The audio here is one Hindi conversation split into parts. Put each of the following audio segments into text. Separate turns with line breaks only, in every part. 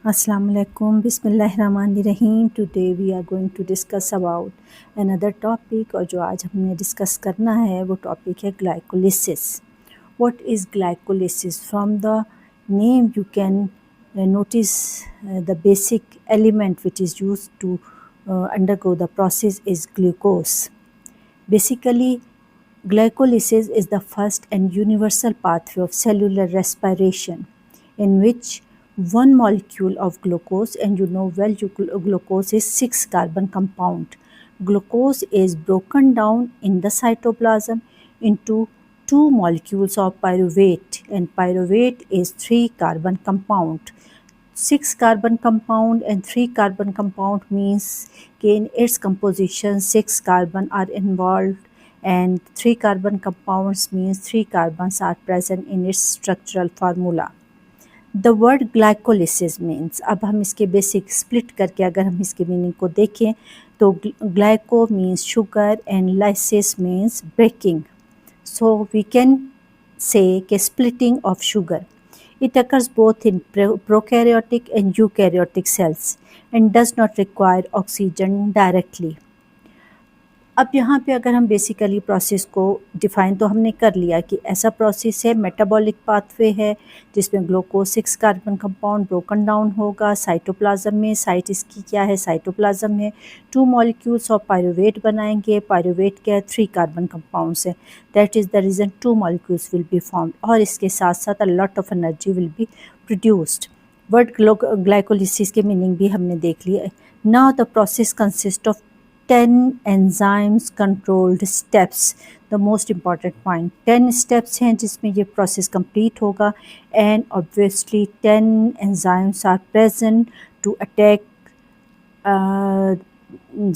Assalamu alaikum, Bismillahirrahmanirrahim. Today we are going to discuss about another topic और जो आज हमने डिस्कस करना है वो टॉपिक है glycolysis. What is glycolysis? From the name you can notice the basic element which is used to undergo the process is glucose. Basically, glycolysis is the first and universal pathway of cellular respiration in which one molecule of glucose, and you know well glucose is 6 carbon compound. Glucose is broken down in the cytoplasm into two molecules of pyruvate, and pyruvate is 3 carbon compound. 6 carbon compound and 3 carbon compound means in its composition 6 carbon are involved and 3 carbon compounds means 3 carbons are present in its structural formula. The word glycolysis means, अब हम इसके बेसिक स्प्लिट करके अगर हम इसके मीनिंग को देखें तो glyco means sugar and lysis means breaking. So we can say कि splitting of sugar. It occurs both in prokaryotic and eukaryotic cells and does not require oxygen directly. अब यहाँ पे अगर हम बेसिकली प्रोसेस को डिफ़ाइन तो हमने कर लिया कि ऐसा प्रोसेस है, मेटाबॉलिक पाथवे है जिसमें glucose 6 carbon compound broken down होगा साइटोप्लाज्म में. साइट इसकी क्या है? साइटोप्लाज्म है. 2 मॉलिक्यूल्स ऑफ पायरुवेट बनाएंगे. पायरुवेट क्या है? 3 कार्बन कंपाउंड्स है. That is the reason 2 molecules will be formed और इसके साथ साथ a lot of energy will be produced. Word glycolysis के मीनिंग भी हमने देख लिया. Now the process consist of 10 enzymes controlled steps. The most important point, 10 steps हैं जिसमें ये process complete होगा and obviously 10 enzymes are present to attack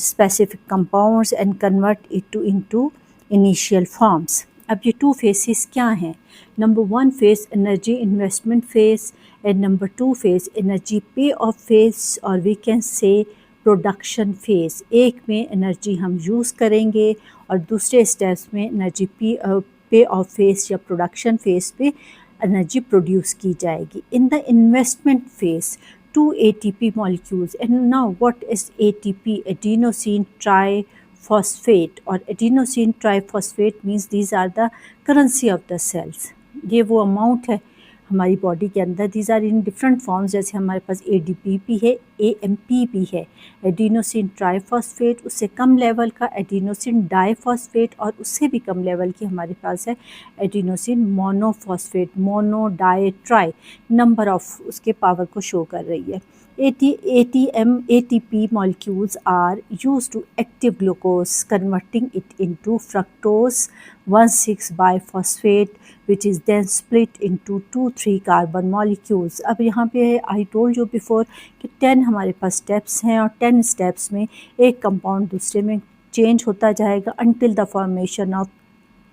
specific compounds and convert it into initial forms. अब ये 2 phases क्या हैं? Number 1 phase energy investment phase and number 2 phase energy pay off phase or we can say production phase. एक में एनर्जी हम यूज़ करेंगे और दूसरे स्टेप्स में एनर्जी पे ऑफ फेज़ या प्रोडक्शन फेज़ पे एनर्जी प्रोड्यूस की जाएगी. In the investment phase 2 ATP molecules and now what is ATP? Adenosine triphosphate or adenosine triphosphate means these are the currency of the cells. ये वो अमाउंट है हमारी बॉडी के अंदर. These are in different forms. जैसे हमारे पास ADP भी है, AMP भी है. एडिनोसिन ट्राइफॉस्फेट, उससे कम लेवल का एडिनोसिन डाइफॉस्फेट और उससे भी कम लेवल की हमारे पास है adenosine monophosphate. Mono di tri number of उसके पावर को शो कर रही है. ATP molecules are used to active glucose, converting it into fructose 1,6-biphosphate, which is then split into 2-3 carbon molecules. अब यहाँ पे I told you before कि 10 हमारे पास स्टेप्स हैं और 10 स्टेप्स में एक कंपाउंड दूसरे में चेंज होता जाएगा until the formation of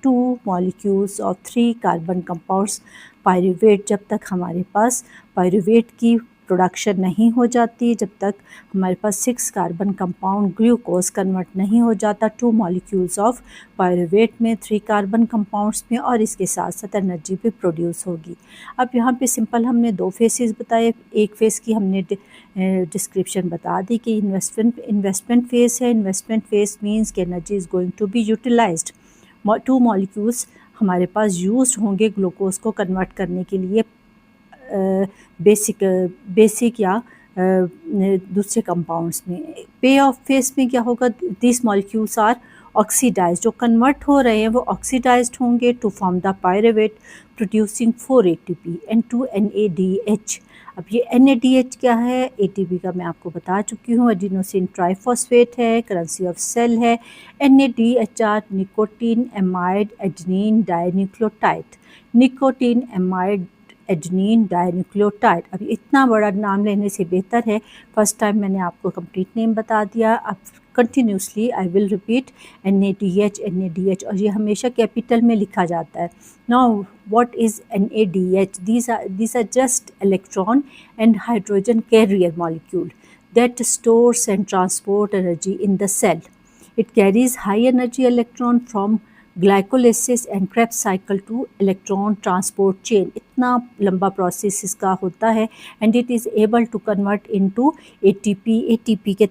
2 molecules of 3 carbon compounds pyruvate. जब तक हमारे पास पायरुवेट की प्रोडक्शन नहीं हो जाती, जब तक हमारे पास 6 कार्बन कंपाउंड ग्लूकोज कन्वर्ट नहीं हो जाता 2 मॉलिक्यूल्स ऑफ पायरुवेट में 3 कार्बन कंपाउंड्स में और इसके साथ साथ एनर्जी भी प्रोड्यूस होगी. अब यहाँ पे सिंपल हमने 2 फेसेस बताए. एक फेस की हमने डिस्क्रिप्शन बता दी कि इन्वेस्टमेंट फेस है. इन्वेस्टमेंट फेस मीन्स कि energy is going to be utilized. 2 molecules हमारे पास यूज्ड होंगे ग्लूकोज को कन्वर्ट करने के लिए बेसिक या दूसरे कंपाउंड्स में. पे ऑफ फेस में क्या होगा? This molecules are oxidized. जो कन्वर्ट हो रहे हैं वो ऑक्सीडाइज्ड होंगे to form the pyruvate producing 4 ATP and 2 NADH. अब ये NADH क्या है? ATP का मैं आपको बता चुकी हूँ. एडिनोसिन ट्राइफॉस्फेट है, करेंसी ऑफ सेल है. NADH are nicotine amide adenine dinucleotide. Nicotine amide adenine dinucleotide. अब इतना बड़ा नाम लेने से बेहतर है फर्स्ट टाइम मैंने आपको कंप्लीट नेम बता दिया. अब continuously I will repeat NADH और ये हमेशा कैपिटल में लिखा जाता है. Now what is NADH? these are just electron and hydrogen carrier molecule that stores and transport energy in the cell. It carries high energy electron from glycolysis and Krebs cycle to electron transport chain, इतना लंबा प्रोसेस इसका होता है। And it is able to convert into ATP. ATP के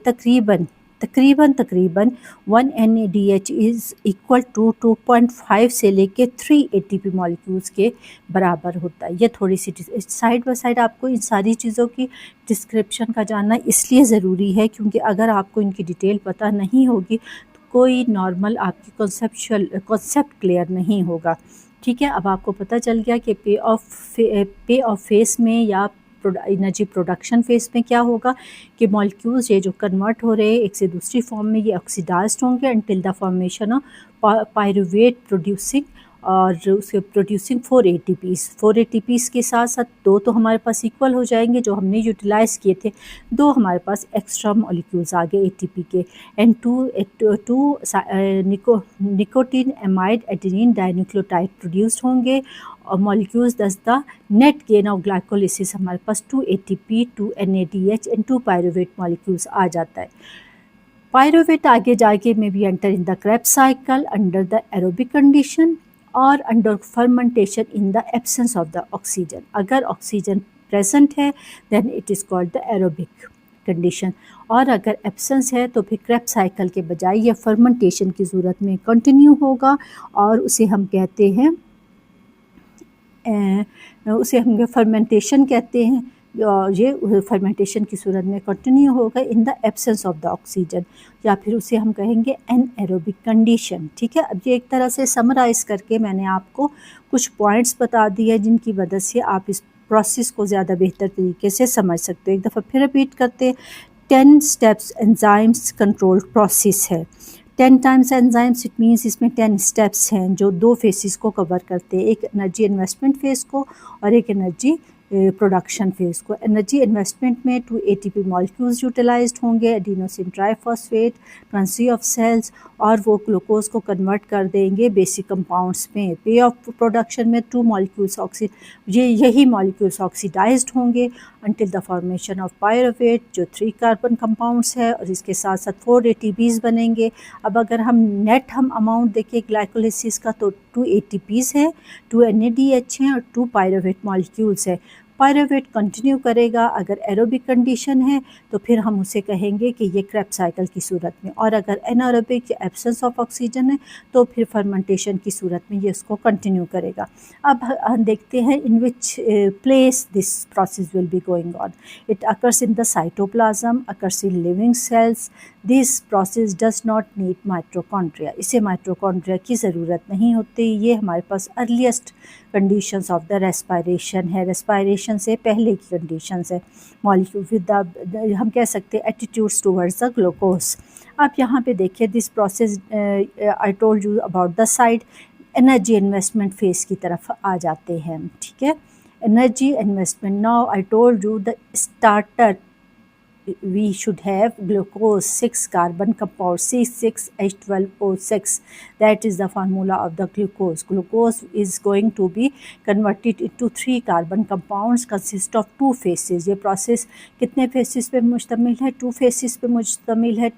तकरीबन 1 NADH इज़ इक्वल टू 2.5 से लेके 3 ATP मॉलिक्यूल्स के बराबर होता है। ये थोड़ी सी साइड बाय साइड आपको इन सारी चीज़ों की डिस्क्रिप्शन का जानना इसलिए ज़रूरी है क्योंकि अगर आपको इनकी डिटेल पता नहीं होगी तो कोई नॉर्मल आपकी कॉन्सेप्ट क्लियर नहीं होगा। ठीक है, अब आपको पता चल गया कि पे ऑफ फेस में या एनर्जी प्रोडक्शन फेस में क्या होगा कि मॉलिक्यूल्स ये जो कन्वर्ट हो रहे हैं एक से दूसरी फॉर्म में, ये ऑक्सीडाइज्ड होंगे until the formation of pyruvate producing और उसके प्रोड्यूसिंग 4 ATPs। 4 ATPs के साथ साथ 2 तो हमारे पास इक्वल हो जाएंगे जो हमने यूटिलाइज़ किए थे, 2 हमारे पास एक्स्ट्रा मॉलिक्यूल्स आ गए ATP के, and 2 nicotine amide adenine dinucleotide produced होंगे और molecules thus the net gain of glycolysis हमारे पास 2 ATP 2 NADH and 2 pyruvate molecules आ जाता है। पायरुवेट आगे जाके में be enter in the Krebs cycle under the aerobic condition और under fermentation in the absence of the oxygen. अगर ऑक्सीजन प्रेजेंट है then it is called the aerobic condition, और अगर एब्सेंस है तो फिर क्रेब्स साइकिल के बजाय यह फर्मेंटेशन की सूरत में कंटिन्यू होगा और उसे हम कहते हैं फर्मेंटेशन कहते हैं। ये फर्मेंटेशन की सूरत में कंटिन्यू होगा इन the absence of the oxygen, या फिर उसे हम कहेंगे एनएरोबिक कंडीशन। ठीक है, अब ये एक तरह से समराइज़ करके मैंने आपको कुछ पॉइंट्स बता दिए जिनकी वजह से आप इस प्रोसेस को ज़्यादा बेहतर तरीके से समझ सकते हो। एक दफ़ा फिर रिपीट करते, 10 स्टेप्स एंजाइम्स कंट्रोल प्रोसेस है। 10 टाइम्स एंजाइम्स इट मीन्स इसमें 10 स्टेप्स हैं जो 2 फेसेस को कवर करते हैं, एक एनर्जी इन्वेस्टमेंट फेज़ को और एक एनर्जी प्रोडक्शन फेज़ को। एनर्जी इन्वेस्टमेंट में 2 ATP मॉलिक्यूल्स यूटिलाइज्ड होंगे, एडिनोसिन ट्राइफॉस्फेट, ट्रांसी ऑफ सेल्स, और वो ग्लूकोज को कन्वर्ट कर देंगे बेसिक कंपाउंड्स में। पे ऑफ प्रोडक्शन में 2 मॉलिक्यूल्स यही मॉलिक्यूल्स ऑक्सीडाइज्ड होंगे until the formation of pyruvate जो 3 कार्बन कंपाउंड्स है, और इसके साथ साथ 4 ATPs बनेंगे। अब अगर हम अमाउंट देखें ग्लाइकोलिसिस का तो 2 ATPs है, 2 NADH हैं और 2 पायरुवेट मॉलिक्यूल्स है। पायरुवेट कंटिन्यू करेगा, अगर एरोबिक कंडीशन है तो फिर हम उसे कहेंगे कि ये क्रेब्स साइकिल की सूरत में, और अगर एनारोबिक या एब्सेंस ऑफ ऑक्सीजन है तो फिर फर्मेंटेशन की सूरत में ये इसको कंटिन्यू करेगा। अब हम देखते हैं in which place this process will be going on. It occurs in the cytoplasm, occurs in living cells. This process does not need mitochondria, इसे माइटोकॉन्ड्रिया की ज़रूरत नहीं होती। ये हमारे पास earliest conditions of the respiration है, रेस्पायरेशन से पहले की कंडीशंस है। मॉलिक्यूल विद द हम कह सकते हैं एटीट्यूड्स टुवर्ड्स द ग्लूकोज। आप यहाँ पे देखिए this process I told you about the side, energy investment phase की तरफ आ जाते हैं। ठीक है, energy investment, now I told you the starter we should have glucose 6 carbon compound C6H12O6, that is the formula of the glucose. Glucose is going to be converted into 3 carbon compounds consist of 2 phases। ये प्रोसेस कितने फेसेस पे मुश्तमिल है? 2 फेसेस पे मुश्तमिल है।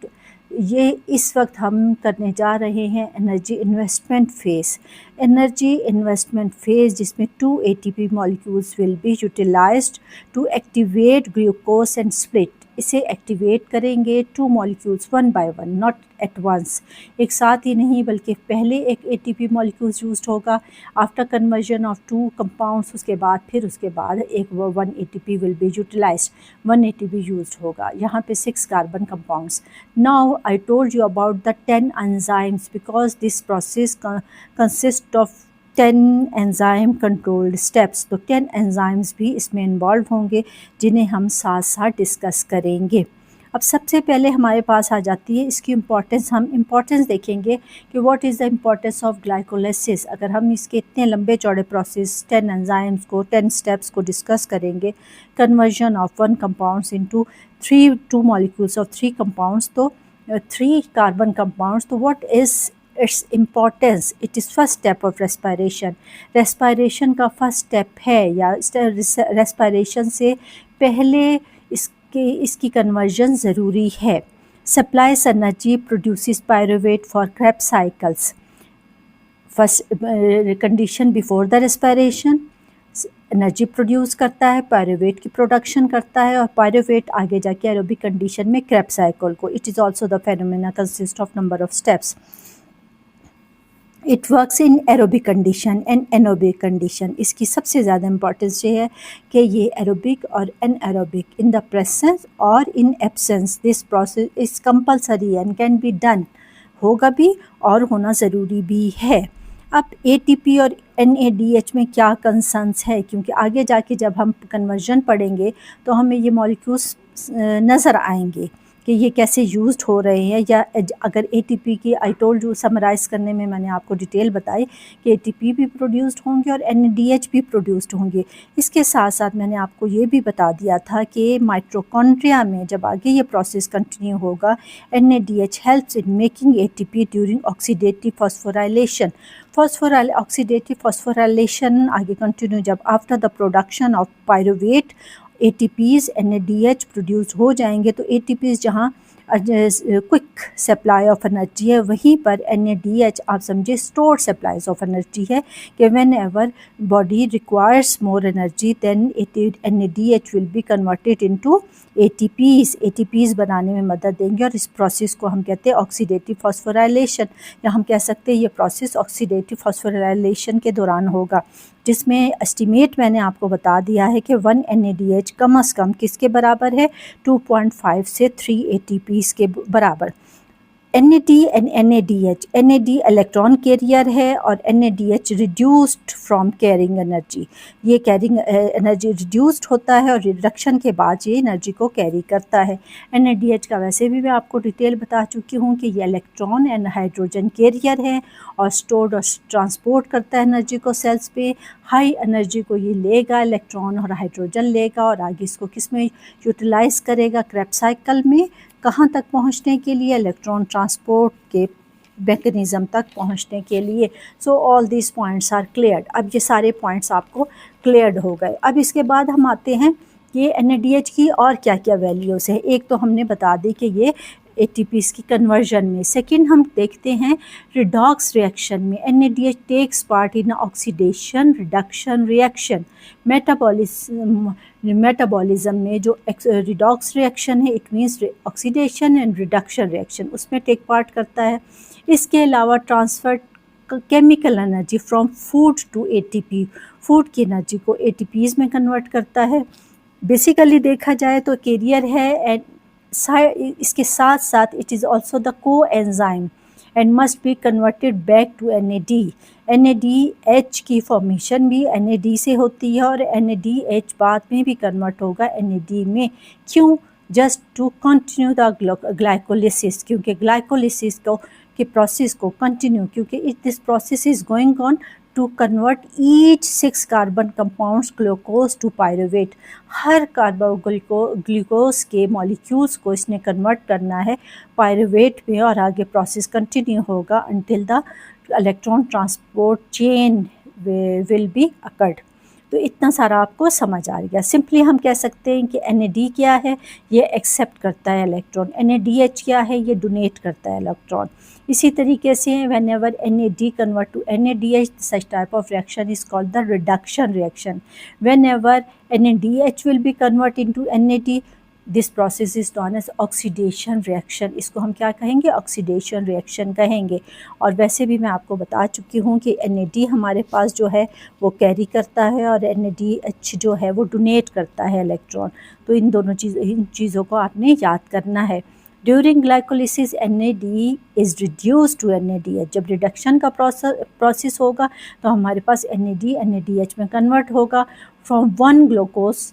ये इस वक्त हम करने जा रहे हैं energy investment phase. Energy investment phase जिसमें 2 ATP molecules will be utilized to activate glucose and split. इसे एक्टिवेट करेंगे 2 molecules 1 by 1, not at once, एक साथ ही नहीं बल्कि पहले एक ATP मॉलिक्यूल्स यूज्ड होगा आफ्टर कन्वर्जन ऑफ 2 कंपाउंड्स, उसके बाद एक 1 ATP will be utilized, 1 ATP used होगा। यहाँ पे 6 carbon compounds. Now I told you about the 10 enzymes because this process consist of 10 enzyme controlled steps. तो 10 एंजाइम्स भी इसमें इन्वॉल्व होंगे जिन्हें हम साथ साथ डिस्कस करेंगे। अब सबसे पहले हमारे पास आ जाती है इसकी इम्पोर्टेंस। हम इम्पोर्टेंस देखेंगे कि what is the importance of glycolysis. अगर हम इसके इतने लंबे चौड़े प्रोसेस 10 एंजाइम्स को 10 स्टेप्स को डिस्कस करेंगे, conversion of 1 compounds into 2 molecules of 3 compounds, तो 3 कार्बन कंपाउंड्स, तो what is it's importance? It is first step of respiration. Respiration का फर्स्ट स्टेप है, या रेस्पायरेशन से पहले इसकी कन्वर्जन ज़रूरी है। Supplies energy produces pyruvate for Krebs cycles. First condition before the respiration energy produce करता है, पायरुवेट की प्रोडक्शन करता है, और पायरुवेट आगे जाके एरोबिक कंडीशन में क्रेब्स साइकिल को, it is also the phenomena consist of number of steps. It works in aerobic condition and anaerobic condition. इसकी सबसे ज़्यादा इंपॉर्टेंस ये है कि ये एरोबिक और एनएरोबिक इन द प्रेजेंस और in absence this process is compulsory and can be done. होगा भी और होना ज़रूरी भी है. अब ATP और NADH में क्या कंसर्न्स है, क्योंकि आगे जाके जब हम कन्वर्जन पढ़ेंगे तो हमें ये मॉलिक्यूल्स नज़र आएंगे कि ये कैसे यूज्ड हो रहे हैं. या अगर ATP की आई टोल्ड यू समराइज़ करने में मैंने आपको डिटेल बताई कि ATP भी प्रोड्यूस्ड होंगे और NADH भी प्रोड्यूस्ड होंगे. इसके साथ साथ मैंने आपको ये भी बता दिया था कि माइटोकॉन्ड्रिया में जब आगे ये प्रोसेस कंटिन्यू होगा, NADH helps in making ATP during oxidative phosphorylation. Oxidative phosphorylation आगे कंटिन्यू जब after the production of pyruvate ATPs NADH produce हो जाएंगे, तो ATPs जहाँ क्विक सप्लाई ऑफ एनर्जी है, वहीं पर NADH आप समझे स्टोर्ड सप्लाईज ऑफ एनर्जी है कि when body requires more energy then NADH will be converted into ATPs बनाने में मदद देंगे. और इस प्रोसेस को हम कहते हैं ऑक्सीडेटिव फॉस्फोराइलेशन, या हम कह सकते हैं ये प्रोसेस ऑक्सीडेटिव फॉस्फोराइलेशन के दौरान होगा, जिसमें एस्टिमेट मैंने आपको बता दिया है कि 1 NADH कम से कम किसके बराबर है, 2.5 से 3 ATPs के बराबर. NAD and NADH, NAD electron carrier है और NADH reduced from carrying energy. ये कैरिंग एनर्जी रिड्यूस्ड होता है और रिडक्शन के बाद ये एनर्जी को कैरी करता है. NADH का वैसे भी मैं आपको डिटेल बता चुकी हूँ कि ये इलेक्ट्रॉन एंड हाइड्रोजन कैरियर है और स्टोर्ड और ट्रांसपोर्ट करता है एनर्जी को सेल्स पे. हाई एनर्जी को ये लेगा, इलेक्ट्रॉन और हाइड्रोजन लेगा, और आगे इसको किस में यूटिलाइज़ करेगा, क्रेब्स साइकिल में. कहाँ तक पहुँचने के लिए, इलेक्ट्रॉन ट्रांसपोर्ट के मैकेनिज़्म तक पहुँचने के लिए. So all this points are cleared. अब ये सारे पॉइंट्स आपको क्लियर्ड हो गए. अब इसके बाद हम आते हैं कि NADH की और क्या क्या वैल्यूज़ है. एक तो हमने बता दी कि ये ATPs की कन्वर्जन में. सेकंड हम देखते हैं रिडॉक्स रिएक्शन में. NADH takes part in oxidation reduction reaction. Metabolism में जो रिडॉक्स रिएक्शन है, it means oxidation and reduction reaction, उसमें टेक पार्ट करता है. इसके अलावा transfer chemical energy from food to ATP, food की एनर्जी को ATPs में कन्वर्ट करता है. बेसिकली देखा जाए तो कैरियर है, एंड इसके साथ साथ it is also the coenzyme and must be converted back to NAD. NADH की फॉर्मेशन भी NAD से होती है और NADH बाद में भी कन्वर्ट होगा NAD में. क्यों? Just to continue the glycolysis, क्योंकि ग्लाइकोलिसिस को के प्रोसेस को कंटिन्यू, क्योंकि this process is going on to convert each 6 carbon compounds glucose to pyruvate. हर ग्लूकोज के मॉलिक्यूल्स को इसने कन्वर्ट करना है पायरुवेट में, और आगे प्रोसेस कंटिन्यू होगा until the electron transport chain will be occurred. तो इतना सारा आपको समझ आ गया. सिंपली हम कह सकते हैं कि NAD क्या है, ये एक्सेप्ट करता है इलेक्ट्रॉन. NADH क्या है, ये डोनेट करता है इलेक्ट्रॉन. इसी तरीके से whenever NAD convert to NADH, such type of reaction is called the reduction reaction. Whenever NADH will be converted into NAD, this process is known as oxidation reaction. इसको हम क्या कहेंगे, ऑक्सीडेशन रिएक्शन कहेंगे. और वैसे भी मैं आपको बता चुकी हूँ कि NAD हमारे पास जो है वो कैरी करता है और NADH जो है वो डोनेट करता है इलेक्ट्रॉन. तो इन चीज़ों को आपने याद करना है. During glycolysis NAD is reduce to NADH. जब रिडक्शन का प्रोसेस होगा तो हमारे पास NADH में कन्वर्ट होगा from 1 glucose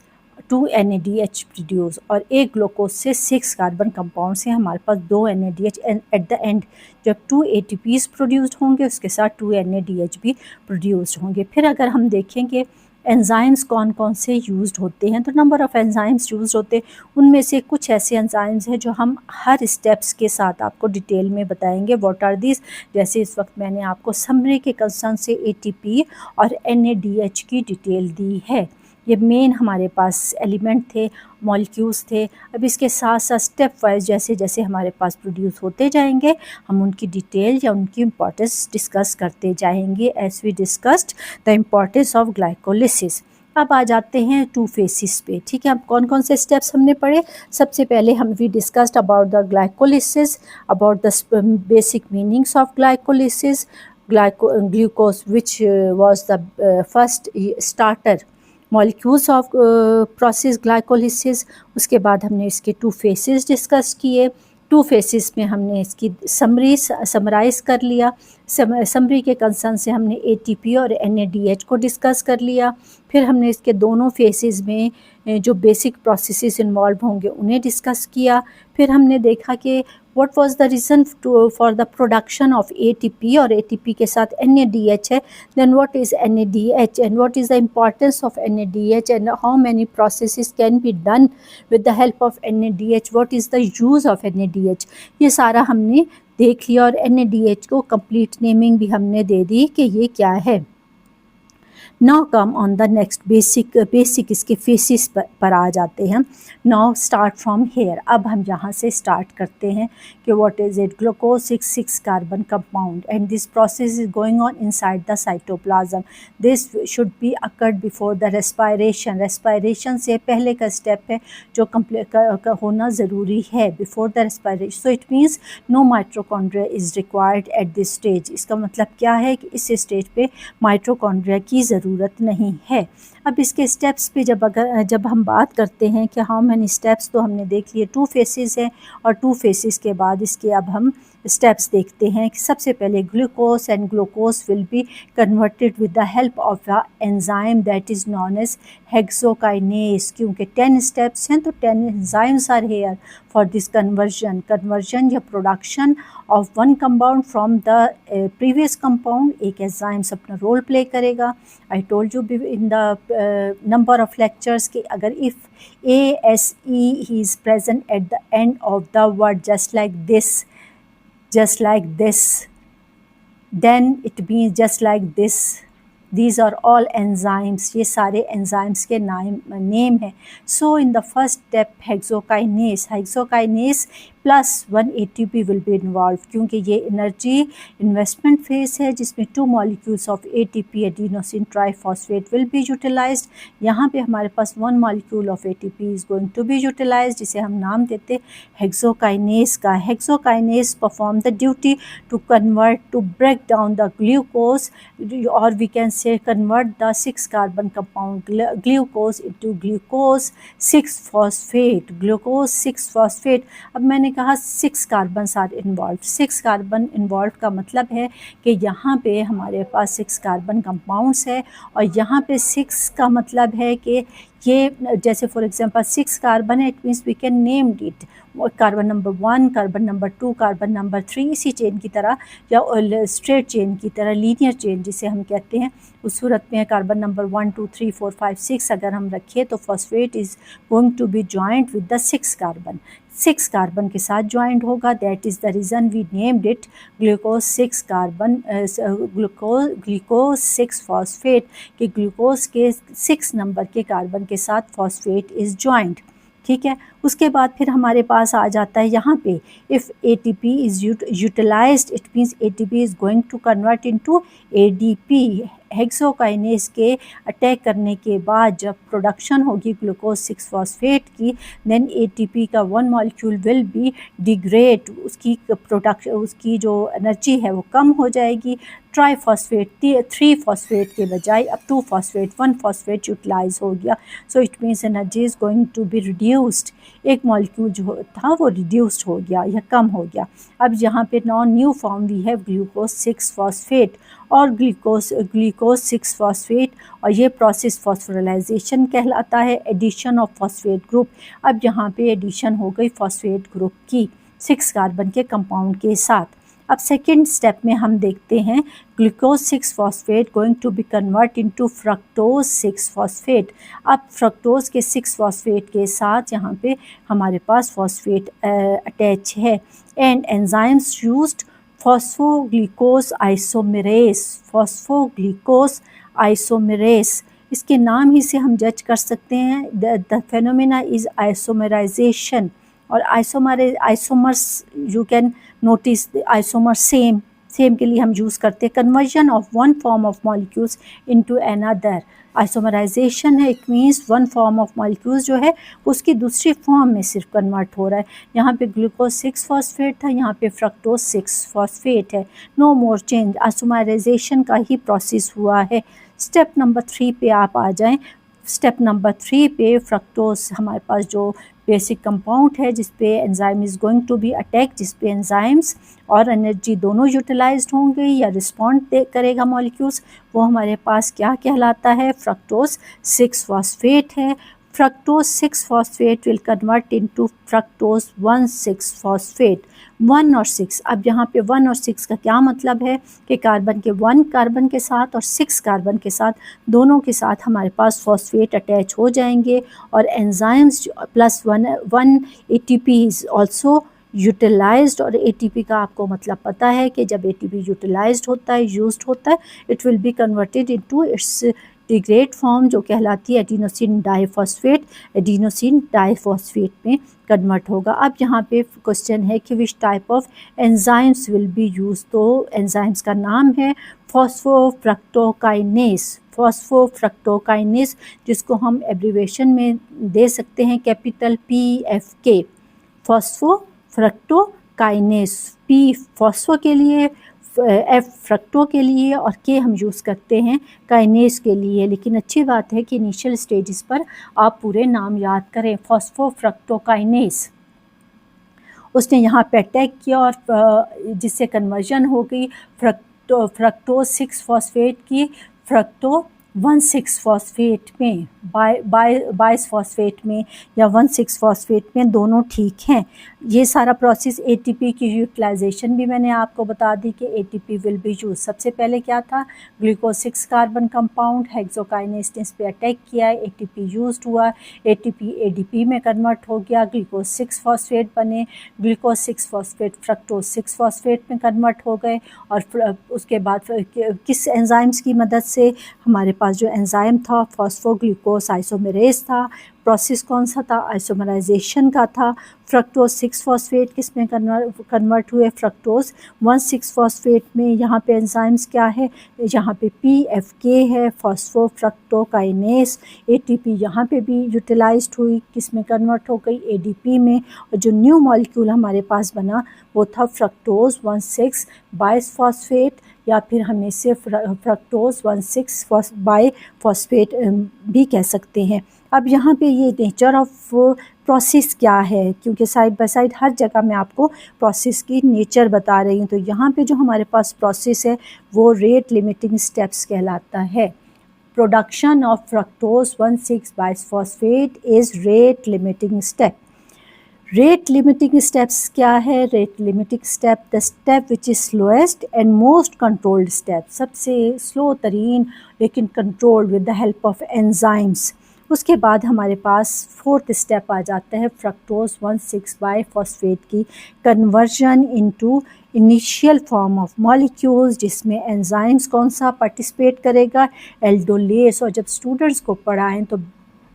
to NADH produce. और एक ग्लूकोज से 6 कार्बन कंपाउंड से हमारे पास 2 NADH. एट द एंड जब 2 ATPs प्रोड्यूस्ड होंगे, उसके साथ 2 NADH भी प्रोड्यूस्ड होंगे. फिर अगर हम देखें कि एंजाइम्स कौन कौन से यूज्ड होते हैं, तो नंबर ऑफ़ एंजाइम्स यूज्ड होते हैं. उनमें से कुछ ऐसे एंजाइम्स हैं जो हम हर स्टेप्स के साथ आपको डिटेल में बताएंगे. What are this? जैसे इस वक्त मैंने आपको समरी के कंसर्न से ATP और NADH की डिटेल दी है. ये मेन हमारे पास एलिमेंट थे, मॉलिक्यूल्स थे। अब इसके साथ साथ स्टेप वाइज जैसे जैसे हमारे पास प्रोड्यूस होते जाएंगे हम उनकी डिटेल या उनकी इम्पोर्टेंस डिस्कस करते जाएंगे as we discussed the importance of glycolysis. अब आ जाते हैं 2 फेसिस पे, ठीक है। अब कौन कौन से स्टेप्स हमने पढ़े? सबसे पहले हम we discussed about the glycolysis, about the basic meanings of glycolysis, glucose which was the first starter molecules of process glycolysis. उसके बाद हमने इसके 2 फेसेस डिस्कस किए। 2 फेसेस में हमने इसकी समराइज कर लिया। समरी के कंसर्न से हमने ATP और NADH को डिस्कस कर लिया। फिर हमने इसके दोनों फेसेस में जो बेसिक प्रोसेसेस इन्वॉल्व होंगे उन्हें डिस्कस किया। फिर हमने देखा कि what was the reason for the production of ATP और ATP के साथ NADH है, then what is NADH and what is the importance of NADH and how many processes can be done with the help of NADH, what is the use of NADH, ये सारा हमने देख लिया। और NADH को कंप्लीट नेमिंग भी हमने दे दी कि ये क्या है। Now come on the next basic इसके फेसिस पर आ जाते हैं। Now start from here. अब हम यहाँ से स्टार्ट करते हैं कि what is it? Glucose 6 carbon compound and this process is going on inside the cytoplasm. This should be occurred before the respiration. Respiration से पहले का स्टेप है जो होना ज़रूरी है before the respiration. So it means no mitochondria is required at this stage. इसका मतलब क्या है कि इस स्टेज पे माइटोकॉन्ड्रिया की ज़रूरत नहीं है। अब इसके स्टेप्स पे जब हम बात करते हैं कि हाउ मैनी स्टेप्स, तो हमने देख लिए 2 फेसेस हैं और 2 फेसेस के बाद इसके अब हम स्टेप्स देखते हैं कि सबसे पहले glucose and glucose will be converted with the help of the enzyme that is known as hexokinase. क्योंकि 10 स्टेप्स हैं तो 10 enzymes are here for this conversion या production of one compound from the previous compound. एक एंजाइम्स अपना रोल प्ले करेगा। I told you in the number of lectures कि अगर इफ़ ASE ही is present at the end of the word just like this, then it means just like this. These are all enzymes. ये सारे enzymes के नेम है। So in the first step hexokinase plus 1 ATP will be involved, क्योंकि ये एनर्जी इन्वेस्टमेंट फेज है जिसमें 2 molecules of ATP adenosine triphosphate will be utilized। यहाँ पे हमारे पास 1 molecule of ATP is going to be utilized, जिसे हम नाम देते हेक्सोकाइनेस का। Hexokinase perform the duty to break down the glucose, or we can say convert the 6 carbon compound glucose into glucose 6-phosphate। अब मैंने कहा 6 carbon are involve. 6 carbon involve का मतलब है कि यहाँ पे हमारे पास 6 कार्बन कंपाउंड्स है और यहाँ पे 6 का मतलब है कि ये जैसे फॉर एग्जांपल 6 कार्बन है, it means we can name it carbon number 1, carbon number 2, carbon number 3, इसी चेन की तरह या स्ट्रेट चेन की तरह, लीनियर चेन जिसे हम कहते हैं, उस सूरत में कार्बन नंबर 1 2 3 4 5 6 अगर हम रखें तो phosphate is going to be joint with the 6 carbon. 6 carbon के साथ ज्वाइंट होगा। That is the reason we named it glucose 6 carbon glucose 6 phosphate, कि ग्लूकोज के 6 नंबर के कार्बन के साथ फॉस्फेट इज़ ज्वाइंट। ठीक है। उसके बाद फिर हमारे पास आ जाता है यहाँ पे if ATP is utilized, it means ATP is going to convert into ADP। Hexokinase के अटैक करने के बाद जब प्रोडक्शन होगी ग्लूकोज 6 फॉस्फेट की, देन ATP का 1 मॉलिक्यूल विल बी डिग्रेड। उसकी जो एनर्जी है वो कम हो जाएगी। ट्राईफॉस्फेट 3 फॉस्फेट के बजाय अब 2 फॉस्फेट 1 फॉस्फेट यूटिलाइज हो गया। So it means energy is going to be reduced. एक मॉलिक्यूल जो था वो रिड्यूस्ड हो गया या कम हो गया। अब यहाँ पे new form we have glucose 6 phosphate और ग्लूकोज 6 फॉस्फेट, और ये प्रोसेस फॉस्फोराइलेशन कहलाता है, एडिशन ऑफ फॉस्फेट ग्रुप। अब यहाँ पे एडिशन हो गई फॉस्फेट ग्रुप की 6 कार्बन के कंपाउंड के साथ। अब सेकेंड स्टेप में हम देखते हैं glucose 6 phosphate going to be convert into fructose 6 phosphate. अब फ्रक्टोज के 6 फॉस्फेट के साथ यहाँ पे हमारे पास फॉस्फेट अटैच है। And enzymes used phosphoglucose isomerase इसके नाम ही से हम जज कर सकते हैं। द फेनोमेना इज़ आइसोमराइजेशन, और isomers you can notice isomer same के लिए हम यूज़ करते हैं। Conversion of one form of molecules into another, isomerization है, it means one form of molecules जो है उसकी दूसरी फॉर्म में सिर्फ कन्वर्ट हो रहा है। यहाँ पे ग्लूकोज 6 फॉस्फेट था, यहाँ पे फ्रक्टोज 6 फॉस्फेट है। नो मोर चेंज, आइसोमराइजेशन का ही प्रोसेस हुआ है। स्टेप नंबर 3 पे आप आ जाएं। स्टेप नंबर 3 पे फ्रक्टोज हमारे पास जो बेसिक कंपाउंड है जिस पे enzyme is going to be attack, जिस पे एंजाइम्स और एनर्जी दोनों यूटिलाइज्ड होंगे या रिस्पॉन्ड करेगा मॉलिक्यूल्स, वो हमारे पास क्या कहलाता है, फ्रक्टोज 6 फॉस्फेट है। Fructose 6 phosphate will convert into fructose 1,6 phosphate. 1 और 6, अब यहाँ पे 1 और 6 का क्या मतलब है कि कार्बन के 1 कार्बन के साथ और 6 कार्बन के साथ, दोनों के साथ हमारे पास फॉस्फेट अटैच हो जाएंगे और enzymes plus 1 ATP is also utilized. और ATP का आपको मतलब पता है कि जब ATP यूटिलाइज्ड होता है, यूज्ड होता है, it will be converted into its degrade form जो कहलाती है एडिनोसिन डाइफॉस्फेट। एडिनोसिन डाइफॉस्फेट में कन्वर्ट होगा। अब यहाँ पे क्वेश्चन है कि which type of enzymes will be use, तो एंजाइम्स का नाम है फॉस्फोफ्रक्टोकाइनेस। फॉस्फोफ्रक्टोकाइनेस जिसको हम एब्रीवेशन में दे सकते हैं कैपिटल PFK, फॉस्फोफ्रक्टोकाइनेस। P फॉस्फो के लिए, F फ्रक्टो के लिए और K हम यूज़ करते हैं काइनेस के लिए। लेकिन अच्छी बात है कि इनिशियल स्टेजेस पर आप पूरे नाम याद करें। फॉस्फोफ्रक्टोकाइनेस उसने यहाँ पे अटैक किया और जिससे कन्वर्जन हो गई फ्रक्टोज 6 फॉस्फेट की फ्रक्टो 1,6 फॉस्फेट में, बाइस फॉस्फेट में या 1,6 फॉस्फेट में, दोनों ठीक हैं। ये सारा प्रोसेस ATP की यूटिलाइजेशन भी मैंने आपको बता दी कि ATP विल बी यूज। सबसे पहले क्या था, ग्लूकोज 6 कार्बन कंपाउंड, हेक्सोकाइनेस ने इस पर अटैक किया, ATP यूज हुआ, ATP ADP में कन्वर्ट हो गया, ग्लूकोज 6 फॉस्फेट बने, ग्लूकोज 6 फॉस्फेट फ्रक्टोज 6 फॉस्फेट में कन्वर्ट हो गए। और उसके बाद किस एंजाइम्स की मदद से, हमारे पास जो एंजाइम था फॉस्फोग्लूकोज आइसोमेरेज था। प्रोसेस कौन सा था, आइसोमराइजेशन का था। फ्रक्टोज 6 फॉस्फेट किस में कन्वर्ट हुए, फ्रक्टोज 1,6 फॉस्फेट में। यहाँ पे एंजाइम्स क्या है, यहाँ पे PFK है, फॉस्फोफ्रक्टोकाइनेस। ATP यहाँ पे भी यूटिलाइज्ड हुई, किस में कन्वर्ट हो गई, ADP में। और जो न्यू मॉलिक्यूल हमारे पास बना वो था फ्रक्टोज 1,6 बाइफॉस्फेट, या फिर हम इसे फ्रक्टोज 1,6 बाइफॉस्फेट भी कह सकते हैं। अब यहाँ पे ये नेचर ऑफ प्रोसेस क्या है, क्योंकि साइड बाय साइड हर जगह मैं आपको प्रोसेस की नेचर बता रही हूँ। तो यहाँ पे जो हमारे पास प्रोसेस है वो रेट लिमिटिंग स्टेप्स कहलाता है। Production of fructose 1,6 biphosphate is rate limiting step. Rate limiting steps क्या है, rate limiting step the step which is slowest and most controlled step, सबसे स्लो तरीन लेकिन controlled with the help of enzymes. उसके बाद हमारे पास 4th स्टेप आ जाता है फ्रक्टोज 1,6 बाइफॉस्फेट की conversion into initial form of molecules, जिसमें एंजाइम्स कौन सा पार्टिसिपेट करेगा, एल्डोलेस। और जब स्टूडेंट्स को पढ़ाएं तो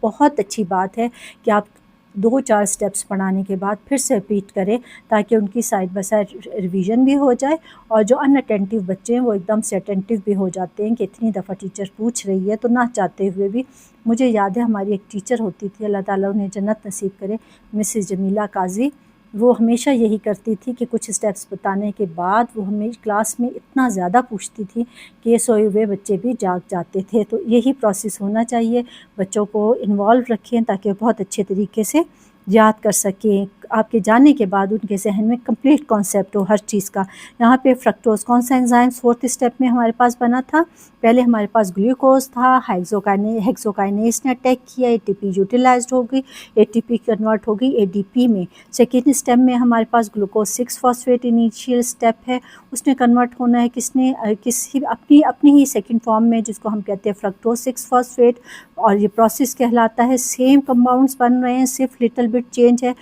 बहुत अच्छी बात है कि आप 2-4 स्टेप्स पढ़ाने के बाद फिर से रिपीट करें ताकि उनकी साइड बाय साइड रिवीजन भी हो जाए और जो अनअटेंटिव बच्चे हैं वो एकदम से अटेंटिव भी हो जाते हैं कि इतनी दफ़ा टीचर पूछ रही है तो ना चाहते हुए भी। मुझे याद है हमारी एक टीचर होती थी, अल्लाह ताला उन्हें जन्नत नसीब करे, मिसेस जमीला काजी। वो हमेशा यही करती थी कि कुछ स्टेप्स बताने के बाद वो हमें क्लास में इतना ज़्यादा पूछती थी कि सोए हुए बच्चे भी जाग जाते थे। तो यही प्रोसेस होना चाहिए, बच्चों को इन्वॉल्व रखें ताकि बहुत अच्छे तरीके से याद कर सकें। आपके जाने के बाद उनके जहन में कंप्लीट कॉन्सेप्ट हो हर चीज़ का। यहाँ पे फ्रक्टोज कौन सा एंजाइम 4th स्टेप में हमारे पास बना था, पहले हमारे पास ग्लूकोज था, हेक्सोकाइनेस ने अटैक किया, ATP यूटिलाइज्ड हो गई, ATP कन्वर्ट हो गई ADP में। सेकेंड स्टेप में हमारे पास ग्लूकोज 6 फॉस्फेट इनिशियल स्टेप है, उसने कन्वर्ट होना है किसी अपनी ही सेकेंड फॉर्म में जिसको हम कहते हैं फ्रक्टोज 6 फॉस्फेट। और ये प्रोसेस कहलाता है सेम कंपाउंड्स बन रहे हैं, सिर्फ लिटिल बिट चेंज है।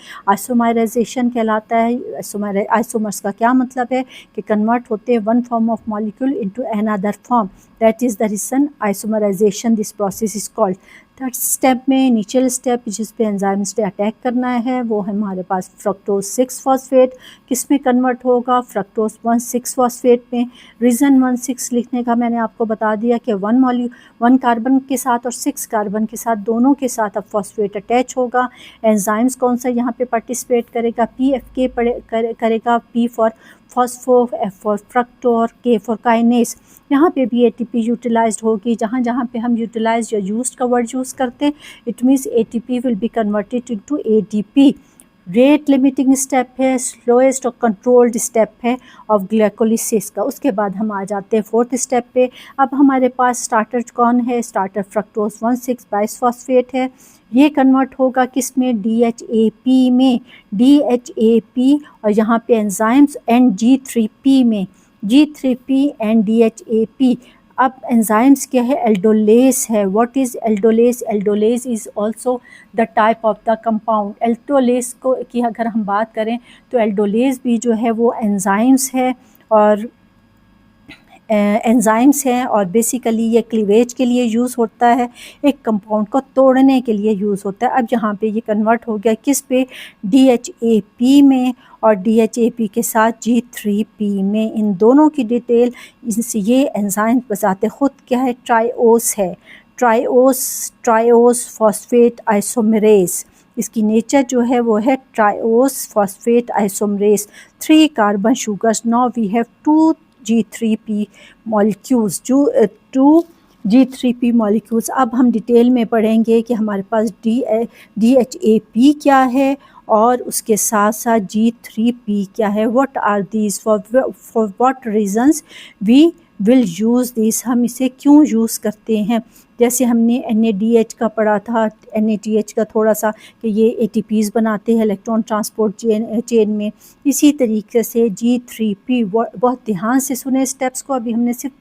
आइसोमराइजेशन कहलाता है। आइसोमर्स का क्या मतलब है कि कन्वर्ट होते हैं one form of molecule into another form, that is the reason isomerization this process is called. Third step में इनिशियल स्टेप जिस पे एंजाइम्स ने अटैक करना है वो है हमारे पास फ्रक्टोज 6 फॉस्फेट, किस में कन्वर्ट होगा, फ्रक्टोज 1,6 फॉस्फेट में। रीज़न 1,6 लिखने का मैंने आपको बता दिया कि 1 कार्बन के साथ और 6 कार्बन के साथ दोनों के साथ अब फॉस्फेट अटैच होगा। एंजाइम्स कौन सा यहाँ पे पार्टिसिपेट करेगा, PFK करेगा, P for phospho, F for fructo, K for kinase. यहाँ पे भी ATP यूटिलाइज्ड होगी। जहाँ जहाँ पे हम यूटिलाइज या यूज्ड का वर्ड यूज़ करते हैं it means ATP will be converted into ADP। Rate limiting step है, स्लोएस्ट और कंट्रोल्ड स्टेप है ऑफ ग्लाइकोलिसिस का। उसके बाद हम आ जाते हैं फोर्थ स्टेप पे। अब हमारे पास स्टार्टर कौन है, स्टार्टर फ्रक्टोज 1,6 बाइसफॉस्फेट है। ये कन्वर्ट होगा किस में, DHAP में, DHAP और यहाँ पे एंजाइम्स G3P में, G3P एंड DHAP। अब एंजाइम्स क्या है, एल्डोलेस है। What is aldolase, aldolase is also the type of the compound. Aldolase को की अगर हम बात करें तो एल्डोलेस भी जो है वो एंजाइम्स है और एंजाइम्स हैं और बेसिकली ये क्लीवेज के लिए यूज़ होता है, एक कंपाउंड को तोड़ने के लिए यूज़ होता है। अब यहाँ पे ये कन्वर्ट हो गया किस पे, DHAP में और DHAP के साथ G3P में। इन दोनों की डिटेल इनसे ये एंजाइम बताते खुद क्या है, ट्राइओस है, ट्राइओस फॉस्फेट आइसोमेरेज। इसकी नेचर जो है वो है triose phosphate isomerase. 3 carbon sugars, now we have 2 G3P molecules, 2 G3P molecules. अब हम डिटेल में पढ़ेंगे कि हमारे पास DHAP क्या है और उसके साथ साथ G3P क्या है। What are these, for what reasons we will use this, हम इसे क्यों यूज़ करते हैं। जैसे हमने NADH का पढ़ा था, NADH का थोड़ा सा कि ये ATPs बनाते हैं इलेक्ट्रॉन ट्रांसपोर्ट चेन में। इसी तरीके से G3P, बहुत ध्यान से सुने स्टेप्स को। अभी हमने सिर्फ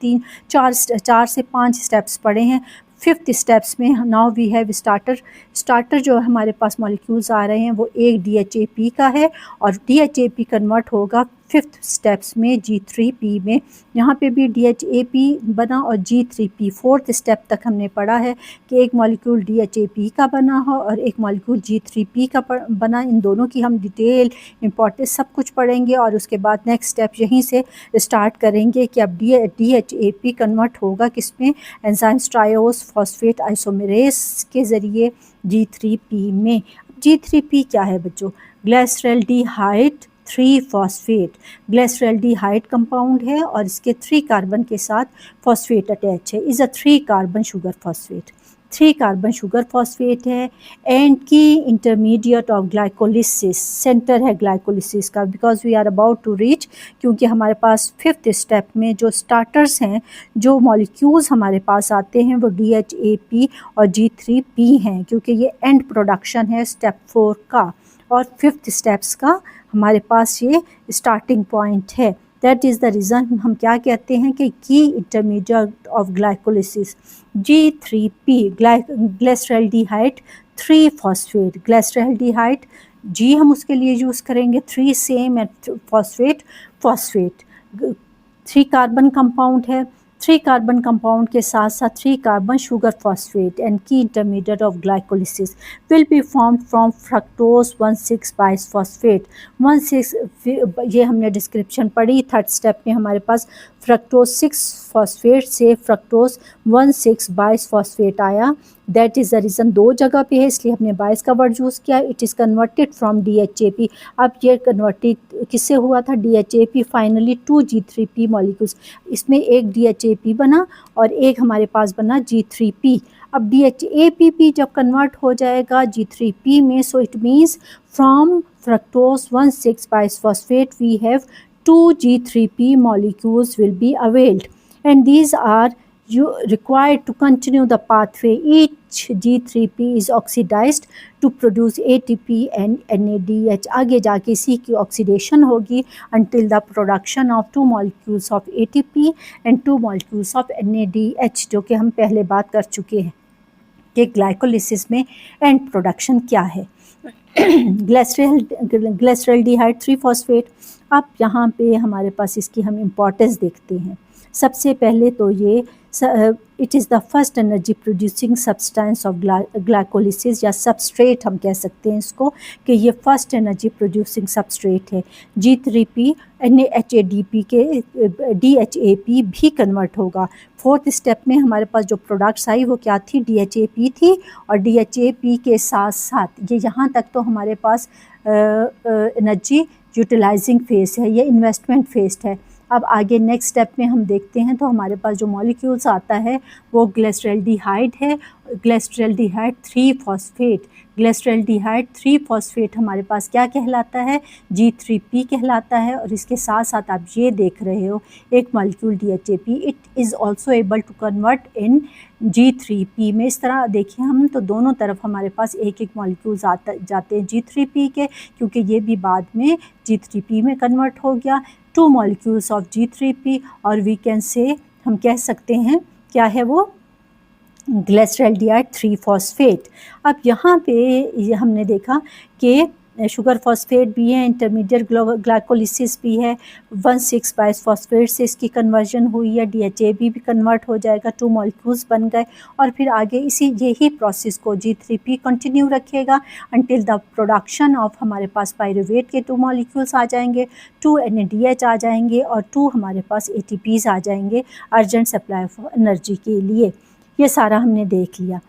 4 से 5 स्टेप्स पढ़े हैं। 5th स्टेप्स में नाउ वी हैव स्टार्टर जो हमारे पास मॉलिक्यूल्स आ रहे हैं वो एक DHAP का है और DHAP कन्वर्ट होगा 5th स्टेप्स में G3P में। यहाँ पे भी DHAP बना और G3P। 4th स्टेप तक हमने पढ़ा है कि एक मॉलिक्यूल DHAP का बना हो और एक मॉलिक्यूल G3P का बना। इन दोनों की हम डिटेल इंपॉर्टेंस सब कुछ पढ़ेंगे और उसके बाद नेक्स्ट स्टेप यहीं से स्टार्ट करेंगे कि अब DHAP कन्वर्ट होगा किसमें, एंजाइम्स ट्राइओस फॉस्फेट आइसोमेरेज के ज़रिए G3P में। G3P क्या है बच्चों, ग्लिसरॉल्डिहाइड 3 फॉस्फेट। ग्लिसरॉल्डिहाइड कंपाउंड है और इसके 3 कार्बन के साथ फॉस्फेट अटैच है। Is a 3 carbon sugar phosphate, 3 carbon sugar phosphate है and key intermediate of glycolysis, center है ग्लाइकोलिसिस का। Because we are about to reach, क्योंकि हमारे पास 5th स्टेप में जो स्टार्टर्स हैं, जो मॉलिक्यूल्स हमारे पास आते हैं वो DHAP और G3P हैं, क्योंकि ये एंड प्रोडक्शन है स्टेप 4 का और 5th स्टेप्स का हमारे पास ये स्टार्टिंग पॉइंट है। दैट इज़ द रीज़न हम क्या कहते हैं कि की intermediate of glycolysis G3P, glyceraldehyde 3 phosphate. Glyceraldehyde G हम उसके लिए यूज़ करेंगे, 3 same and phosphate 3 carbon compound है। 3 कार्बन कंपाउंड के साथ साथ 3 carbon sugar phosphate and key intermediate of glycolysis will be formed from fructose 1,6 बाइसफॉस्फेट। 1,6 ये हमने डिस्क्रिप्शन पढ़ी। 3rd स्टेप में हमारे पास फ्रक्टोज 6 फॉस्फेट से फ्रक्टोज 1,6 बाइसफॉस्फेट आया। दैट इज़ द रीज़न, 2 जगह पे है इसलिए हमने 22 का वर्ड यूज़ किया। It is converted from DHAP। अब ये कन्वर्टेड किससे हुआ था, DHAP फाइनली 2 G3P मॉलिक्यूल्स। इसमें एक DHAP बना और एक हमारे पास बना G3P। अब DHAP जब कन्वर्ट हो जाएगा G3P में, so it means from fructose 1,6 bisphosphate we have 2 G3P molecules will be availed and these are required to continue the pathway. Each G3P is oxidized to produce ATP and NADH. आगे जाके इसी की ऑक्सीडेशन होगी until the production of 2 molecules of ATP and 2 molecules of NADH, जो कि हम पहले बात कर चुके हैं कि ग्लाइकोलिसिस में एंड प्रोडक्शन क्या है। Glyceraldehyde 3 phosphate. अब यहाँ पे हमारे पास इसकी हम इम्पोर्टेंस देखते हैं। सबसे पहले तो ये it is the first energy producing substance of glycolysis, या सबस्ट्रेट हम कह सकते हैं इसको, कि ये फर्स्ट एनर्जी प्रोड्यूसिंग सबस्ट्रेट है। G3P NADP के DHAP भी कन्वर्ट होगा। फोर्थ स्टेप में हमारे पास जो प्रोडक्ट्स आई वो क्या थी, DHAP थी, और DHAP के साथ साथ ये यहाँ तक तो हमारे पास एनर्जी यूटिलाइजिंग फेज है, ये इन्वेस्टमेंट फेज है। अब आगे नेक्स्ट स्टेप में हम देखते हैं तो हमारे पास जो मॉलिक्यूल्स आता है वो ग्लिसरॉल्डिहाइड है, ग्लिसरॉल्डिहाइड 3 फॉस्फेट। ग्लिसरॉल्डिहाइड 3 फॉस्फेट हमारे पास क्या कहलाता है, G3P कहलाता है। और इसके साथ साथ आप ये देख रहे हो एक molecule DHAP, it is also able to convert in G3P में। इस तरह देखिए हम तो दोनों तरफ हमारे पास एक एक मॉलिक्यूल्स जाते हैं G3P के, क्योंकि ये भी बाद में G3P में कन्वर्ट हो गया। 2 मॉलिक्यूल्स ऑफ G3P, और वी कैन से हम कह सकते हैं क्या है वो, ग्लिसरॉल्डिहाइड 3 फॉस्फेट। अब यहाँ पे ये हमने देखा कि शुगर फॉस्फेट भी है, इंटरमीडिएट ग्लाइकोलिसिस भी है, 1,6-बाइसफॉस्फेट से इसकी कन्वर्जन हुई है, DHAP भी कन्वर्ट हो जाएगा, 2 मॉलिक्यूल्स बन गए। और फिर आगे यही प्रोसेस को G3P कंटिन्यू रखेगा अंटिल द प्रोडक्शन ऑफ हमारे पास पायरुवेट के 2 मॉलिक्यूल्स आ जाएंगे, 2 NADH आ जाएंगे, और 2 हमारे पास ATPs आ जाएंगे अर्जेंट सप्लाई ऑफ एनर्जी के लिए। ये सारा हमने देख लिया।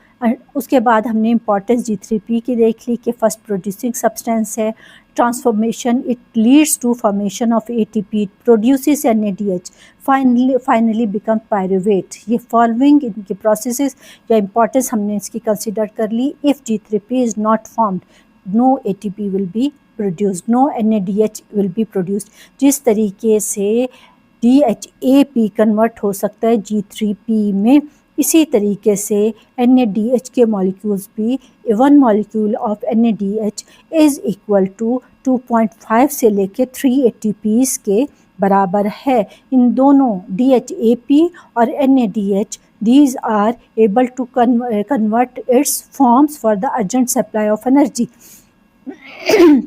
उसके बाद हमने इम्पोर्टेंस G3P की देख ली कि फर्स्ट प्रोड्यूसिंग सब्सटेंस है। Transformation, it leads to formation of ATP, produces NADH, finally become pyruvate. ये फॉलोइंग इनके प्रोसेसेस या इम्पोर्टेंस हमने इसकी कंसिडर कर ली। If G3P is not formed, no ATP will be produced, no NADH will be produced. जिस तरीके से DHAP कन्वर्ट हो सकता है G3P में, इसी तरीके से NADH के मॉलिक्यूल्स भी 1 molecule of NADH is equal to 2.5 से लेके 3 ATPs के बराबर है। इन दोनों DHAP और NADH, these are able to convert its forms for the urgent supply of energy.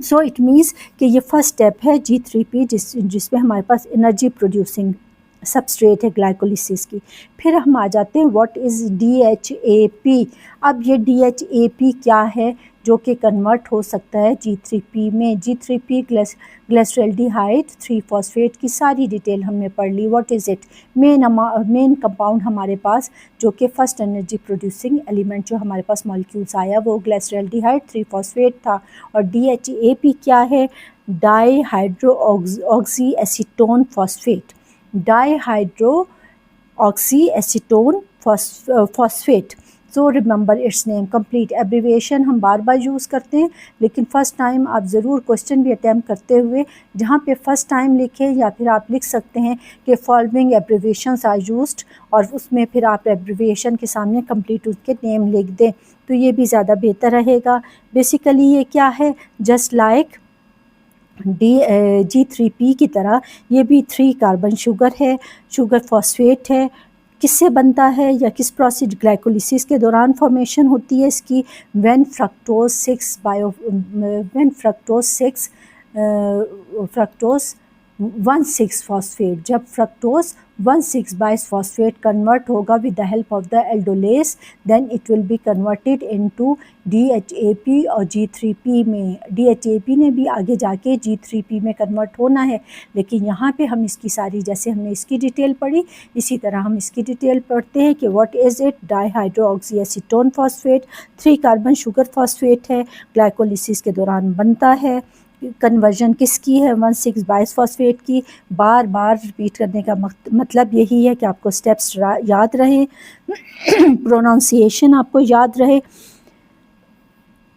So it means कि ये फर्स्ट स्टेप है G3P जिसमें हमारे पास एनर्जी प्रोड्यूसिंग सबस्ट्रेट है ग्लाइकोलिसिस की। फिर हम आ जाते हैं व्हाट इज़ DHAP। अब ये DHAP क्या है जो कि कन्वर्ट हो सकता है G3P में। G3P ग्लिसरॉल्डिहाइड 3 फॉस्फेट की सारी डिटेल हमने पढ़ ली। What is it, main compound हमारे पास जो कि फर्स्ट एनर्जी प्रोड्यूसिंग एलिमेंट जो हमारे पास मॉलिक्यूल्स आया वो ग्लिसरॉल्डिहाइड 3 फॉस्फेट था। और DHAP क्या है, dihydro oxy acetone phosphate, dihydro oxy acetone phosphate. So remember it's name. Complete abbreviation हम बार बार यूज़ करते हैं, लेकिन फ़र्स्ट टाइम आप ज़रूर क्वेश्चन भी अटैम्प्ट करते हुए जहाँ पे फ़र्स्ट टाइम लिखें, या फिर आप लिख सकते हैं कि फॉलोइंग एब्रीविएशंस आर यूज्ड, और उसमें फिर आप एब्रीविएशन के सामने कंप्लीट उसके नेम लिख दें, तो ये भी ज़्यादा बेहतर रहेगा। बेसिकली ये क्या है, जस्ट लाइक G3P की तरह ये भी 3 कार्बन शुगर है, शुगर फॉस्फेट है। किससे बनता है या किस प्रोसेस, ग्लाइकोलिसिस के दौरान फॉर्मेशन होती है इसकी, व्हेन फ्रक्टोज 1,6 फॉस्फेट, जब फ्रक्टोज 1,6-बाइसफॉस्फेट कन्वर्ट होगा with the help of the aldolase, then it will be converted into DHAP और G3P में। DHAP ने भी आगे जाके G3P में कन्वर्ट होना है, लेकिन यहाँ पे हम इसकी सारी, जैसे हमने इसकी डिटेल पढ़ी इसी तरह हम इसकी डिटेल पढ़ते हैं कि what is it, dihydro oxy acetone phosphate 3 carbon sugar phosphate है, ग्लाइकोलिसिस के दौरान बनता है। कन्वर्जन किसकी है, 1,6-बाइसफॉस्फेट की। बार बार रिपीट करने का मतलब यही है कि आपको स्टेप्स याद रहे, प्रोनाउंसिएशन आपको याद रहे।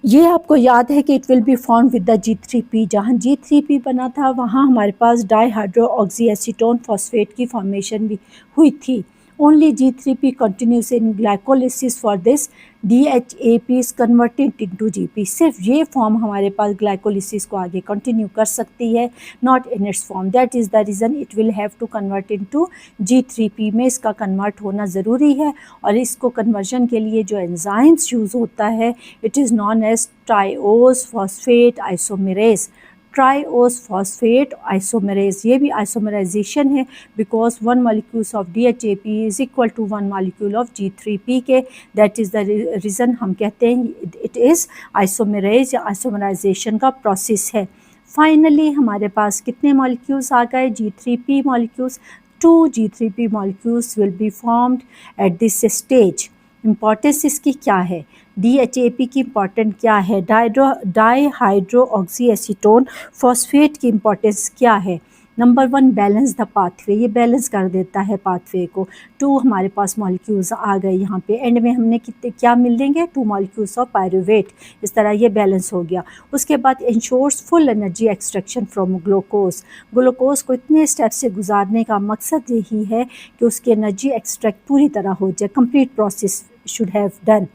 ये आपको याद है कि it will B form with the G3P, जहाँ G3P बना था वहाँ हमारे पास डाईहाइड्रो ऑक्सी एसीटोन फॉस्फेट की फॉर्मेशन भी हुई थी। Only G3P continues in glycolysis. For this DHAP is converted into GP. सिर्फ ये फॉर्म हमारे पास ग्लाइकोलिसिस को आगे कंटिन्यू कर सकती है, not in its form. That is the reason it will have to convert into G3P में इसका कन्वर्ट होना ज़रूरी है. और इसको कन्वर्जन के लिए जो एंजाइम्स यूज़ होता है it is known as triose phosphate isomerase. Triose phosphate isomerase, ये भी आइसोमराइजेशन है because 1 molecules of DHAP is equal to 1 molecule of G3P के. दैट इज़ द रीज़न हम कहते हैं इट इज़ आइसोमेरेज या आइसोमराइजेशन का प्रोसेस है. फाइनली हमारे पास कितने मॉलिक्यूल्स आ गए? G3P molecules. 2 G3P molecules will be formed at this stage. Importance इसकी क्या है? DHAP की इम्पॉर्टेंट क्या है? डाईहाइड्रो ऑक्सी एसीटोन फॉस्फेट की इम्पॉर्टेंस क्या है? नंबर 1 बैलेंस द पाथवे, ये बैलेंस कर देता है पाथवे को. 2 हमारे पास मॉलिक्यूल्स आ गए यहाँ पे. एंड में हमने कितने क्या मिल देंगे? 2 मॉलिक्यूल्स ऑफ पायरुवेट. इस तरह ये बैलेंस हो गया. उसके बाद ensures full energy extraction from glucose. Glucose को इतने स्टेप से गुजारने का मकसद यही है कि उसकी एनर्जी एक्सट्रैक्ट पूरी तरह हो जाए. Complete process should have done.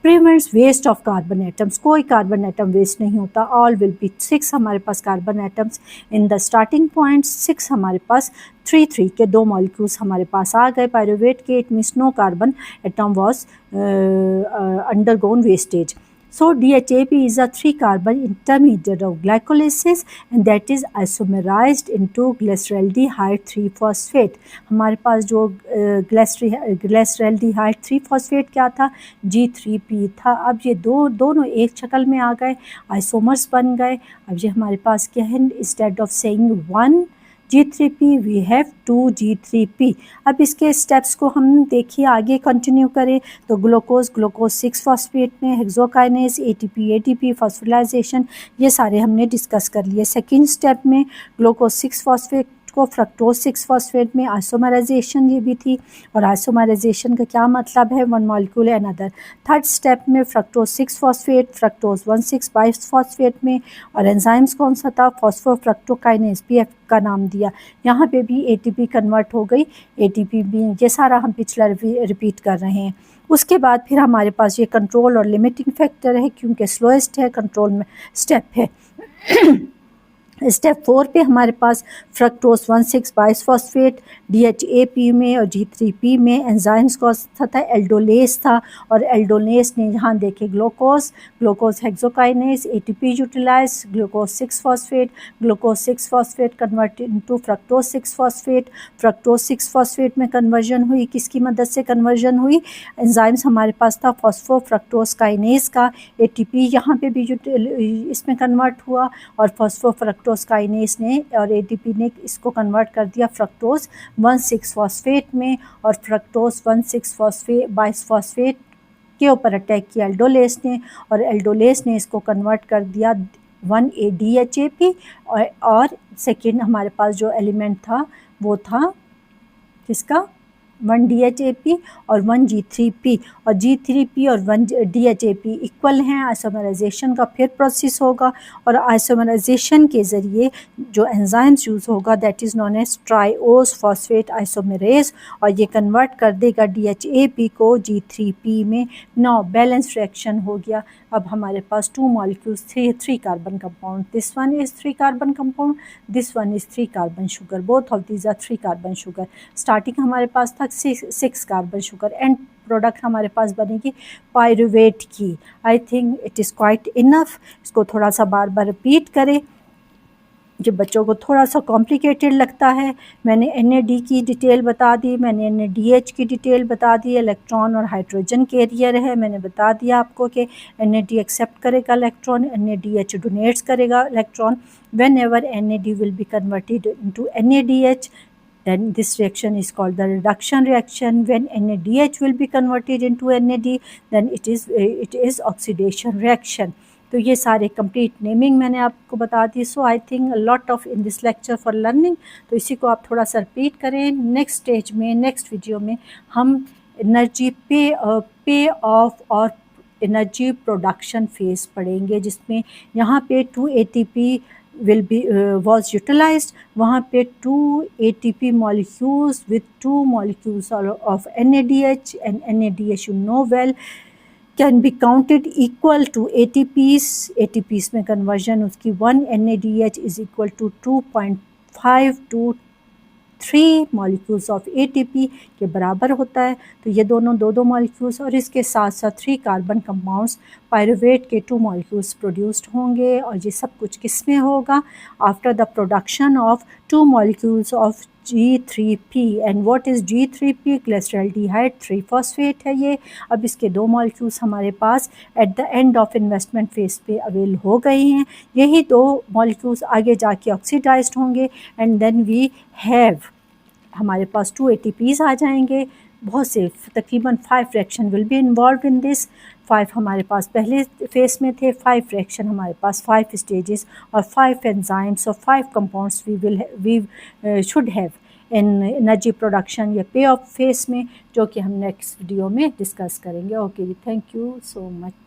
Prevents waste of carbon atoms, कोई कार्बन एटम वेस्ट नहीं होता. ऑल विल बी 6 हमारे पास carbon atoms in the starting point. 6 हमारे पास 3 के 2 मॉलिक्यूल्स हमारे पास आ गए पायरुवेट के. It means no carbon atom was undergone wastage. So DHAP is a 3-carbon intermediate of glycolysis and that is isomerized into glyceraldehyde 3-phosphate. हमारे पास जो glyceraldehyde 3-phosphate क्या था? G3P था. अब ये दोनों एक शक्ल में आ गए, आइसोमर्स बन गए. अब ये हमारे पास क्या है? Instead of saying 1 G3P we have 2 G3P. अब इसके स्टेप्स को हम देखिए आगे कंटिन्यू करें तो ग्लूकोज 6 फॉस्फेट में, हेक्सोकाइनेज, ATP फॉस्फोराइलेशन, ये सारे हमने डिस्कस कर लिए. सेकेंड स्टेप में ग्लूकोज 6 फॉस्फेट को फ्रक्टोज 6 फॉस्फेट में आइसोमराइजेशन ये भी थी. और आइसोमराइजेशन का क्या मतलब है? 1 मॉलिक्यूल अनदर. थर्ड स्टेप में फ्रक्टोज 6 फॉस्फेट फ्रक्टोज 1,6 बाइफॉस्फेट में. और एंजाइम्स कौन सा था? फॉस्फोफ्रक्टोकाइनेज, PF का नाम दिया. यहाँ पे भी ATP कन्वर्ट हो गई. ATP भी ये सारा हम पिछला रिपीट कर रहे हैं. उसके बाद फिर हमारे पास ये कंट्रोल और लिमिटिंग फैक्टर है क्योंकि स्लोएस्ट है, कंट्रोल में स्टेप है. स्टेप 4 पे हमारे पास फ्रक्टोज 1,6 बाइफॉस्फेट DHAP में और G3P में. एंजाइम्स कौन सा था? एल्डोलेस था. और एल्डोलेस ने यहाँ देखे glucose hexokinase, ATP utilize, glucose 6 phosphate convert into fructose 6 phosphate. Fructose 6 phosphate में कन्वर्जन हुई. किसकी मदद से कन्वर्जन हुई? एंजाइम्स हमारे पास था फॉस्फोफ्रक्टोकाइनेज का. ATP यहाँ पे भी इसमें कन्वर्ट हुआ और फॉस्फोफ्रक्टोकाइनेज ने और ATP ने इसको कन्वर्ट कर दिया फ्रक्टोज 1,6 फॉस्फेट में. और फ्रक्टोज 1,6 फॉस्फेट बाइफॉस्फेट के ऊपर अटैक किया एल्डोलेस ने और एल्डोलेस ने इसको कन्वर्ट कर दिया 1 DHAP. और सेकेंड हमारे पास जो एलिमेंट था वो था किसका? 1 DHAP और 1 G3P. और G3P और 1 DHAP इक्वल हैं. आइसोमराइजेशन का फिर प्रोसेस होगा और आइसोमराइजेशन के ज़रिए जो एंजाइम्स यूज़ होगा that is known as triose phosphate isomerase. और ये कन्वर्ट कर देगा DHAP को G3P में. नाउ बैलेंस रिएक्शन हो गया. अब हमारे पास 2 molecules 3 carbon compound. This one is 3 carbon compound, this one is 3 carbon sugar. Both of these are 3 carbon sugar. Starting हमारे पास था 6 कार्बन शुगर. एंड प्रोडक्ट हमारे पास बनेगी पायरुवेट की. I think it is quite enough. इसको थोड़ा सा बार बार रिपीट करें. जो बच्चों को थोड़ा सा कॉम्प्लिकेटेड लगता है, मैंने NAD की डिटेल बता दी, मैंने NADH की डिटेल बता दी. इलेक्ट्रॉन और हाइड्रोजन कैरियर है. मैंने बता दिया आपको कि NAD एक्सेप्ट करेगा इलेक्ट्रॉन, NADH डोनेट्स करेगा electron. When ever NAD will be converted into NADH, then this reaction is called the reduction reaction. When NADH will be converted into NAD, then it is oxidation reaction. तो ये सारे कंप्लीट नेमिंग मैंने आपको बता दी. So I think lot of in this lecture for learning. तो इसी को आप थोड़ा सा रिपीट करें. नेक्स्ट स्टेज में, नेक्स्ट वीडियो में हम एनर्जी पे ऑफ और एनर्जी प्रोडक्शन फेज पढ़ेंगे, जिसमें यहाँ पे 2 ATP will be was utilized, वहाँ पे 2 ATP molecules with 2 molecules of NADH, and NADH you know well can be counted equal to ATPs. ATPs में conversion उसकी 1 NADH is equal to 2.5 to 3 molecules of ATP के बराबर होता है। तो ये दोनों दो मॉलिक्यूल्स और इसके साथ साथ 3 कार्बन कंपाउंड्स पायरुवेट के 2 मॉलिक्यूल्स प्रोड्यूस्ड होंगे। और ये सब कुछ किस में होगा? After the production of 2 molecules of G3P। And what is G3P? Glyceraldehyde 3 phosphate है ये। अब इसके 2 मॉलिक्यूल्स हमारे पास at the end of investment phase पे अवेल हो गए हैं। यही 2 मॉलिक्यूल्स आगे जाके ऑक्सीडाइज्ड होंगे एंड देन वी हैव, हमारे पास 2 ATPs आ जाएंगे। बहुत से तकरीबन 5 reaction will be involve in this. 5 हमारे पास पहले फेस में थे, 5 रिएक्शन हमारे पास 5 स्टेजेस और 5 एंजाइम्स और 5 compounds we should have in energy production या पे ऑफ फेस में, जो कि हम नेक्स्ट वीडियो में डिस्कस करेंगे। ओके जी, थैंक यू सो मच।